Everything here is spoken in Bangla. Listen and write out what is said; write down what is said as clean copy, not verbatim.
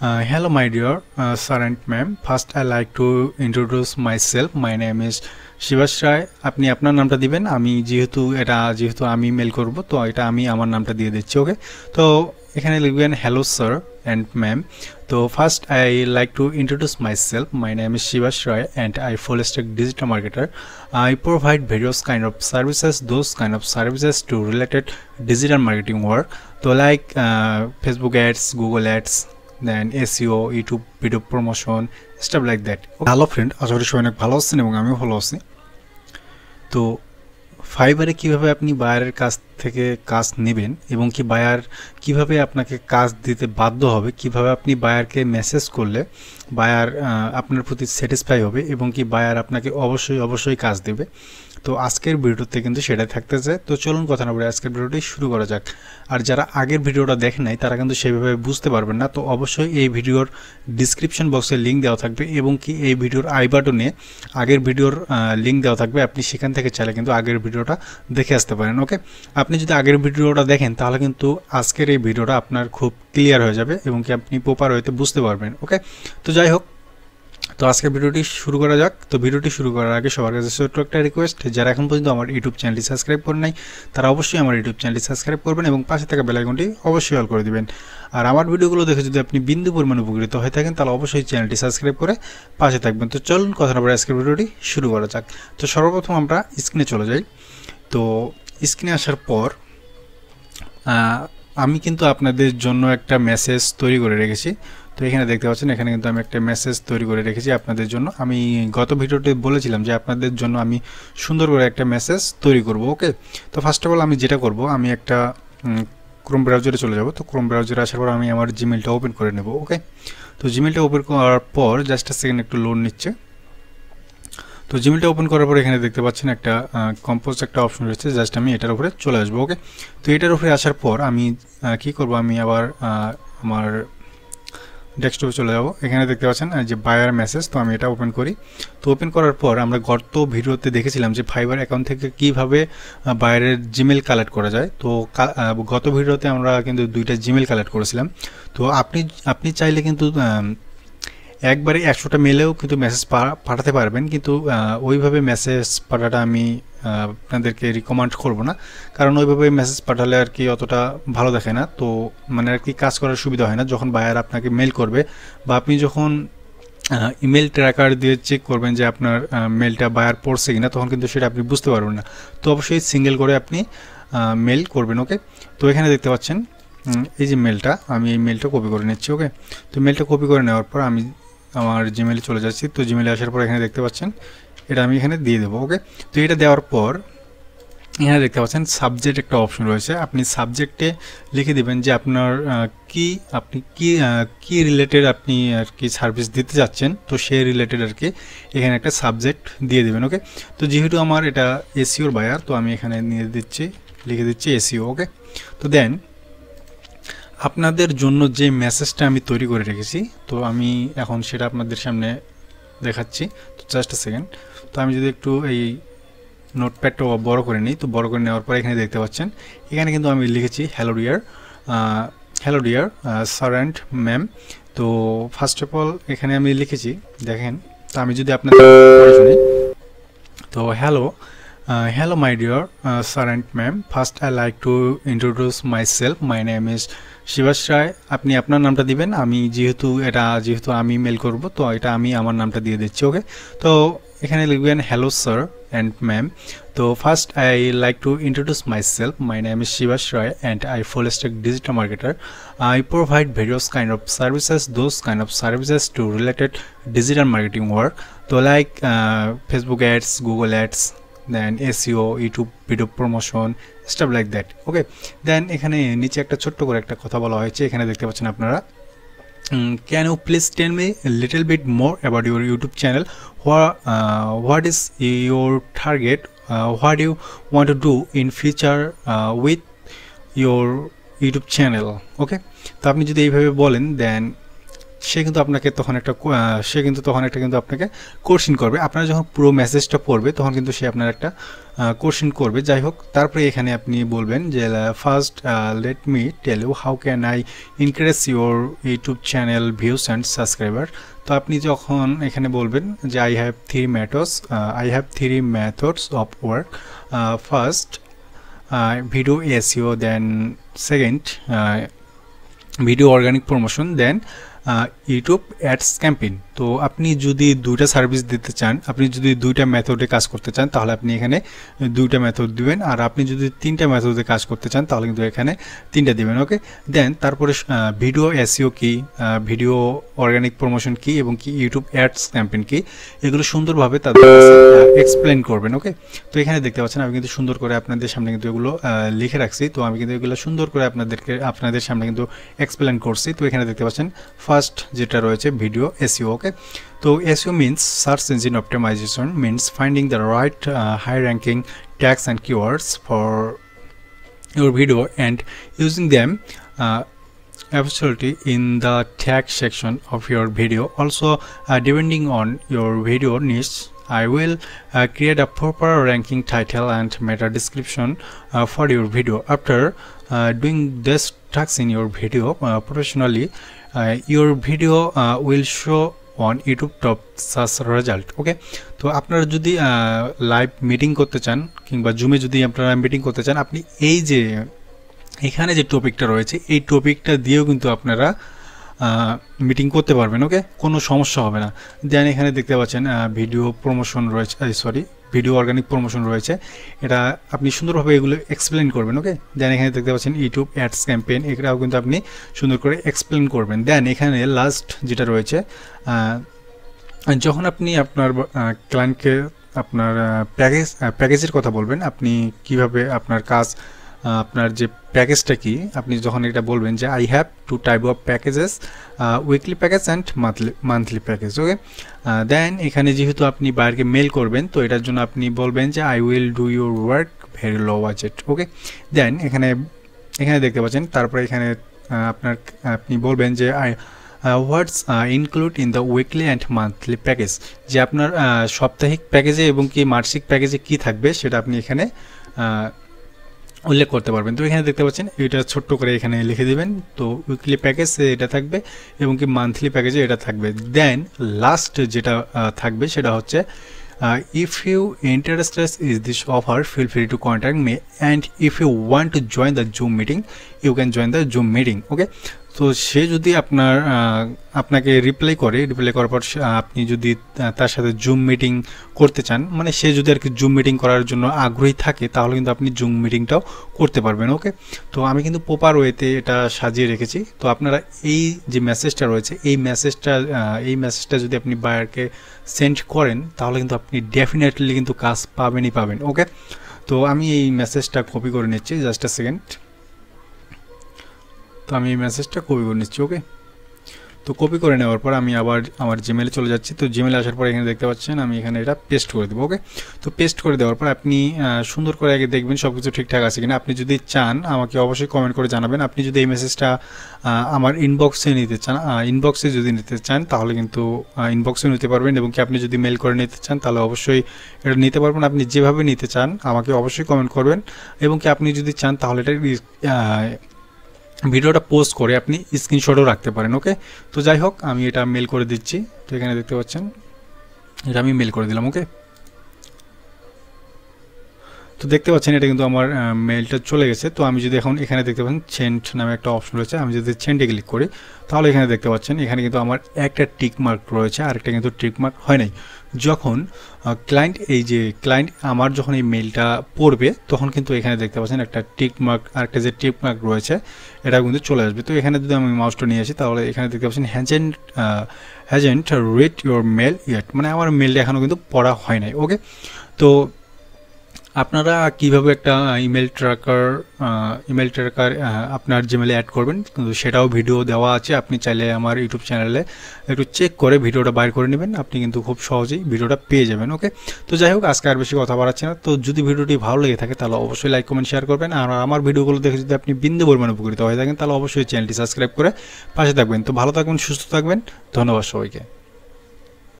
Hello, my dear sir and ma'am. First, I like to introduce myself. My name is Shibas রায়। আপনি আপনার নামটা দিবেন। আমি যেহেতু আমি মেল করব, তো এটা আমি আমার নামটা দিয়ে দিচ্ছি। ওকে, তো এখানে লিখবেন হ্যালো স্যার অ্যান্ড ম্যাম। তো first I like to introduce myself. My name is Shibas Roy and I full stack digital marketer. I provide various kind of services, those kind of services to related digital marketing work. So like Facebook ads, Google ads, then SEO, YouTube video promotion, stuff like that. Hello friend, আশা করি সবাই অনেক ভালো আছেন এবং আমিও ভালো আছি। তো ফাইবারে কিভাবে আপনি বায়ারের কাছ থেকে কাজ নেবেন এবং কি বায়ার কিভাবে আপনাকে কাজ দিতে বাধ্য হবে, কিভাবে আপনি বায়ারকে মেসেজ করলে বায়ার আপনার প্রতি স্যাটিসফাই হবে এবং কি বায়ার আপনাকে অবশ্যই কাজ দেবে। তো আজকের ভিডিওতে কিন্তু সেটাই থাকতেছে। তো চলুন কথা না বলে আজকের ভিডিওটি শুরু করা যাক। আর যারা আগের ভিডিওটা দেখেন নাই তারা কিন্তু সেভাবে বুঝতে পারবেন না। তো অবশ্যই এই ভিডিওর ডিসক্রিপশন বক্সে লিঙ্ক দেওয়া থাকবে এবং কি এই ভিডিওর আই বাটনে আগের ভিডিওর লিঙ্ক দেওয়া থাকবে। আপনি সেখান থেকে চাইলে কিন্তু আগের ভিডিওটা দেখে আসতে পারেন। ওকে, আপনি যদি আগের ভিডিওটা দেখেন তাহলে কিন্তু আজকের এই ভিডিওটা আপনার খুব ক্লিয়ার হয়ে যাবে এবং কি আপনি প্রপার হইতে বুঝতে পারবেন। ওকে, তো যাই হোক, তো আজকের ভিডিওটি শুরু করা যাক। তো ভিডিওটি শুরু করার আগে সবার কাছে ছোট্ট একটা রিকোয়েস্ট, যারা এখন পর্যন্ত আমার ইউটিউব চ্যানেলটি সাবস্ক্রাইব করেন নাই তারা অবশ্যই আমার ইউটিউব চ্যানেলটি সাবস্ক্রাইব করবেন এবং পাশে থাকা বেল আইকনটি অবশ্যই অল করে দিবেন। আর আমার ভিডিওগুলো দেখে যদি আপনি বিন্দু পরিমাণ উপকৃত হয়ে থাকেন তাহলে অবশ্যই চ্যানেলটি সাবস্ক্রাইব করে পাশে থাকবেন। তো চলুন কথা না বলে আজকের ভিডিওটি শুরু করা যাক। তো সর্বপ্রথম আমরা স্ক্রিনে চলে যাই। তো স্ক্রিনে আসার পর আমি কিন্তু আপনাদের জন্য একটা মেসেজ তৈরি করে রেখেছি। তো এখানে দেখতে পাচ্ছেন, এখানে কিন্তু আমি একটা মেসেজ তৈরি করে রেখেছি আপনাদের জন্য। আমি গত ভিডিওতে বলেছিলাম যে আপনাদের জন্য আমি সুন্দর করে একটা মেসেজ তৈরি করব। ওকে, তো ফার্স্ট অফ অল আমি যেটা করব, আমি একটা ক্রোম ব্রাউজারে চলে যাব। তো ক্রোম ব্রাউজারে আসার পর আমি আমার জিমেলটা ওপেন করে নেব। ওকে, তো জিমেলটা ওপেন করার পর জাস্ট সেকেন্ড একটু লোড নিচ্ছে। তো জিমেলটা ওপেন করার পর এখানে দেখতে পাচ্ছেন একটা কম্পোজ একটা অপশন রয়েছে, জাস্ট আমি এটার উপরে চলে আসবো। ওকে, তো এটার উপরে আসার পর আমি কি করব, আমি আবার আমার ডেস্কটপে চলে যাব। এখানে দেখতে পাচ্ছেন যে বায়ার মেসেজ, তো আমি এটা ওপেন করি। তো ওপেন করার পর আমরা গত ভিডিওতে দেখেছিলাম যে ফাইবার অ্যাকাউন্ট থেকে কিভাবে বায়ারের জিমেল কালেক্ট করা যায়। তো গত ভিডিওতে আমরা কিন্তু দুইটা জিমেল কালেক্ট করেছিলাম। তো আপনি চাইলে কিন্তু একবারে 100টা মেলেও কিন্তু মেসেজ পাঠাতে পারবেন, কিন্তু ওইভাবে মেসেজ পাঠাটা আমি আপনাদেরকে রিকমেন্ড করব না, কারণ ওইভাবে মেসেজ পাঠালে আর কি অতটা ভালো দেখে না। তো মানে আর কি কাজ করার সুবিধা হয় না যখন বায়ার আপনাকে মেল করবে, বা আপনি যখন ইমেল ট্র্যাকার দিয়ে চেক করবেন যে আপনার মেলটা বায়ার পড়ছে কিনা, তখন কিন্তু সেটা আপনি বুঝতে পারবেন না। তো অবশ্যই সিঙ্গেল করে আপনি মেল করবেন। ওকে, তো এখানে দেখতে পাচ্ছেন এই যে মেলটা, আমি এই মেলটা কপি করে নিচ্ছি। ওকে, তো মেলটা কপি করে নেওয়ার পর আমি আমার জিমেলে চলে যাচ্ছি। তো জিমেলে আসার পর এখানে দেখতে পাচ্ছেন এটা আমি এখানে দিয়ে দেবো। ওকে, তো এটা দেওয়ার পর এখানে দেখতে পাচ্ছেন সাবজেক্ট একটা অপশন রয়েছে। আপনি সাবজেক্টে লিখে দেবেন যে আপনার আপনি কি রিলেটেড আপনি আর কি সার্ভিস দিতে যাচ্ছেন, তো সেই রিলেটেড আর কি এখানে একটা সাবজেক্ট দিয়ে দেবেন। ওকে, তো যেহেতু আমার এটা এসইওর বায়ার, তো আমি এখানে লিখে দিচ্ছি এসইও। ওকে, তো দেন আপনাদের জন্য যে মেসেজটা আমি তৈরি করে রেখেছি, তো আমি এখন সেটা আপনাদের সামনে দেখাচ্ছি। তো জাস্ট আ সেকেন্ড। তো আমি যদি একটু এই নোটপ্যাডটা বড় করে নিই, তো বড় করে নেওয়ার পর এখানে দেখতে পাচ্ছেন এখানে কিন্তু আমি লিখেছি hello dear sir and ma'am. তো ফার্স্ট অফ অল এখানে আমি লিখেছি, দেখেন। তো আমি যদি আপনাদের শুনি, তো hello my dear sir and ma'am. First I like to introduce myself. My name is Shibas রায়। আপনি আপনার নামটা দিবেন। আমি যেহেতু আমি মেল করব, তো এটা আমি আমার নামটা দিয়ে দিচ্ছি। ওকে, তো এখানে লিখবেন হ্যালো স্যার অ্যান্ড ম্যাম। তো first I like to introduce myself. My name is Shibas Roy and I full stack digital marketer. I provide various kind of services, those kind of services to related digital marketing work. So like Facebook ads, Google ads, then SEO, YouTube video promotion, stuff like that. Okay, then এখানে নিচে একটা ছোট্ট করে একটা কথা বলা হয়েছে, এখানে দেখতে পাচ্ছেন আপনারা। Can you please tell me a little bit more about your YouTube channel? What is your target? What do you want to do in future with your YouTube channel? Okay, তো আপনি যদি এইভাবে বলেন, দেন সে কিন্তু আপনাকে তখন একটা কিন্তু আপনাকে কোশ্চেন করবে। আপনারা যখন পুরো মেসেজটা পড়বে তখন কিন্তু সে আপনার একটা কোশ্চেন করবে। যাই হোক, তারপরে এখানে আপনি বলবেন যে first let me tell you how can I increase your YouTube channel views and subscriber. তো আপনি যখন এখানে বলবেন যে I have three methods of work, first video SEO, then second video organic promotion, then YouTube ads campaign. তো আপনি যদি দুইটা সার্ভিস দিতে চান, আপনি যদি দুইটা মেথডে কাজ করতে চান তাহলে আপনি এখানে দুইটা মেথড দিবেন, আর আপনি যদি তিনটা মেথডে কাজ করতে চান তাহলে কিন্তু এখানে তিনটা দিবেন। ওকে, দেন তারপরে ভিডিও এসইও কি, ভিডিও অর্গানিক প্রমোশন কি, এবং কি ইউটিউব অ্যাডস ক্যাম্পেইন কি, এগুলো সুন্দরভাবে তাদের এক্সপ্লেন করবেন। ওকে, তো এখানে দেখতে পাচ্ছেন আমি কিন্তু সুন্দর করে আপনাদের সামনে কিন্তু এগুলো লিখে রাখছি। তো আমি কিন্তু এগুলো সুন্দর করে আপনাদের সামনে কিন্তু এক্সপ্লেন করছি। তো এখানে দেখতে পাচ্ছেন ফার্স্ট যেটা রয়েছে ভিডিও এসইও। ওকে, তো SEO means search engine optimization, means finding the right high ranking tags and keywords for your video and using them absolutely in the tag section of your video. Also, depending on your video niche, I will create a proper ranking title and meta description for your video. After doing this tasks in your video professionally, your video will show on YouTube top search result. ওকে, তো আপনারা যদি লাইভ মিটিং করতে চান কিংবা জুমে যদি আপনারা মিটিং করতে চান, আপনি এই যে এখানে যে টপিকটা রয়েছে এই টপিকটা দিয়েও কিন্তু আপনারা মিটিং করতে পারবেন। ওকে, কোনো সমস্যা হবে না। দেন এখানে দেখতে পাচ্ছেন ভিডিও প্রমোশন রয়েছে, ভিডিও অর্গানিক প্রমোশন রয়েছে, এটা আপনি সুন্দরভাবে এগুলো এক্সপ্লেন করবেন। ওকে, দেন এখানে দেখতে পাচ্ছেন ইউটিউব অ্যাডস ক্যাম্পেইন, এটাও কিন্তু আপনি সুন্দর করে এক্সপ্লেন করবেন। দেন এখানে লাস্ট যেটা রয়েছে, যখন আপনি আপনার ক্লায়েন্টকে আপনার প্যাকেজের কথা বলবেন, আপনি কিভাবে আপনার কাজ, আপনার যে প্যাকেজটা কি, আপনি যখন এটা বলবেন যে I have two type of packages, weekly package and monthly package. Okay, then এখানে যেহেতু আপনি বাইরকে মেল করবেন, তো এটার জন্য আপনি বলবেন যে I will do your work very low budget. Okay, then এখানে দেখতে পাচ্ছেন, তারপরে এখানে আপনি বলবেন যে what's include in the weekly and monthly package, যে আপনার সাপ্তাহিক প্যাকেজে এবং কি মাসিক প্যাকেজে কি থাকবে সেটা আপনি এখানে উল্লেখ করতে পারবেন। তো এখানে দেখতে পাচ্ছেন এটা ছোট্ট করে এখানে লিখে দিবেন। তো উইকলি প্যাকেজ এটা থাকবে এবং কি মান্থলি প্যাকেজে এটা থাকবে। দেন লাস্ট যেটা থাকবে সেটা হচ্ছে if you interested in this offer, feel free to contact me, and if you want to join the Zoom meeting, you can join the Zoom meeting. Okay, তো সে যদি আপনাকে রিপ্লাই করার পর আপনি যদি তার সাথে জুম মিটিং করতে চান, মানে সে যদি আর কি জুম মিটিং করার জন্য আগ্রহী থাকে, তাহলে কিন্তু আপনি জুম মিটিংটাও করতে পারবেন। ওকে, তো আমি কিন্তু প্রপার ওয়েতে এটা সাজিয়ে রেখেছি। তো আপনারা এই যে মেসেজটা রয়েছে এই মেসেজটা যদি আপনি বায়ারকে সেন্ড করেন তাহলে কিন্তু আপনি ডেফিনেটলি কিন্তু কাজ পাবেন। ওকে, তো আমি এই মেসেজটা কপি করে নিচ্ছি, জাস্ট আ সেকেন্ড। তো আমি এই মেসেজটা কপি করে নিচ্ছি। ওকে, তো কপি করে নেওয়ার পর আমি আবার আমার জিমেলে চলে যাচ্ছি। তো জিমেলে আসার পর এখানে দেখতে পাচ্ছেন আমি এখানে এটা পেস্ট করে দেবো। ওকে, তো পেস্ট করে দেওয়ার পর আপনি সুন্দর করে আগে দেখবেন সব কিছু ঠিকঠাক আছে কিনা। আপনি যদি চান আমাকে অবশ্যই কমেন্ট করে জানাবেন। আপনি যদি এই মেসেজটা আমার ইনবক্সে যদি নিতে চান তাহলে কিন্তু ইনবক্সে নিতে পারবেন, এবং কি আপনি যদি মেল করে নিতে চান তাহলে অবশ্যই এটা নিতে পারবেন। আপনি যেভাবে নিতে চান আমাকে অবশ্যই কমেন্ট করবেন, এবং কি আপনি যদি চান তাহলে এটা ভিডিওটা পোস্ট করে আপনি স্ক্রিনশটও রাখতে পারেন। ওকে, তো যাই হোক আমি এটা মেল করে দিচ্ছি। তো এখানে দেখতে পাচ্ছেন এটা আমি মেল করে দিলাম। ওকে, তো দেখতে পাচ্ছেন এটা কিন্তু আমার মেলটা চলে গেছে। তো আমি যদি এখন এখানে দেখতে পাচ্ছেন সেন্ড নামে একটা অপশন রয়েছে, আমি যদি সেন্ডে ক্লিক করি তাহলে এখানে দেখতে পাচ্ছেন এখানে কিন্তু আমার একটা টিক মার্ক রয়েছে, আরেকটা কিন্তু টিক মার্ক হয় নাই। যখন ক্লায়েন্ট আমার যখন এই মেলটা পড়বে তখন কিন্তু এখানে দেখতে পাচ্ছেন একটা টিক মার্ক, আরেকটা যে টিক মার্ক রয়েছে এটা কিন্তু চলে আসবে। তো এখানে যদি আমি মাউসটা নিয়ে আসি তাহলে এখানে দেখতে পাচ্ছেন hasn't read your mail yet, মানে আমার মেলটা এখনও কিন্তু পড়া হয় নাই। ওকে, তো আপনারা কিভাবে একটা ইমেল ট্র্যাকার আপনার জিমেলে অ্যাড করবেন কিন্তু সেটাও ভিডিও দেওয়া আছে, আপনি চাইলে আমার ইউটিউব চ্যানেলে একটু চেক করে ভিডিওটা বাইর করে নেবেন, আপনি কিন্তু খুব সহজেই ভিডিওটা পেয়ে যাবেন। ওকে, তো যাই হোক আজকে আর বেশি কথা বাড়াচ্ছি না। তো যদি ভিডিওটি ভালো লেগে থাকে তাহলে অবশ্যই লাইক কমেন্ট শেয়ার করবেন, আর আমার ভিডিওগুলো দেখে যদি আপনি বিন্দু পরিমাণে উপকৃত হয়ে থাকেন তাহলে অবশ্যই চ্যানেলটি সাবস্ক্রাইব করে পাশে থাকবেন। তো ভালো থাকবেন, সুস্থ থাকবেন, ধন্যবাদ সবাইকে।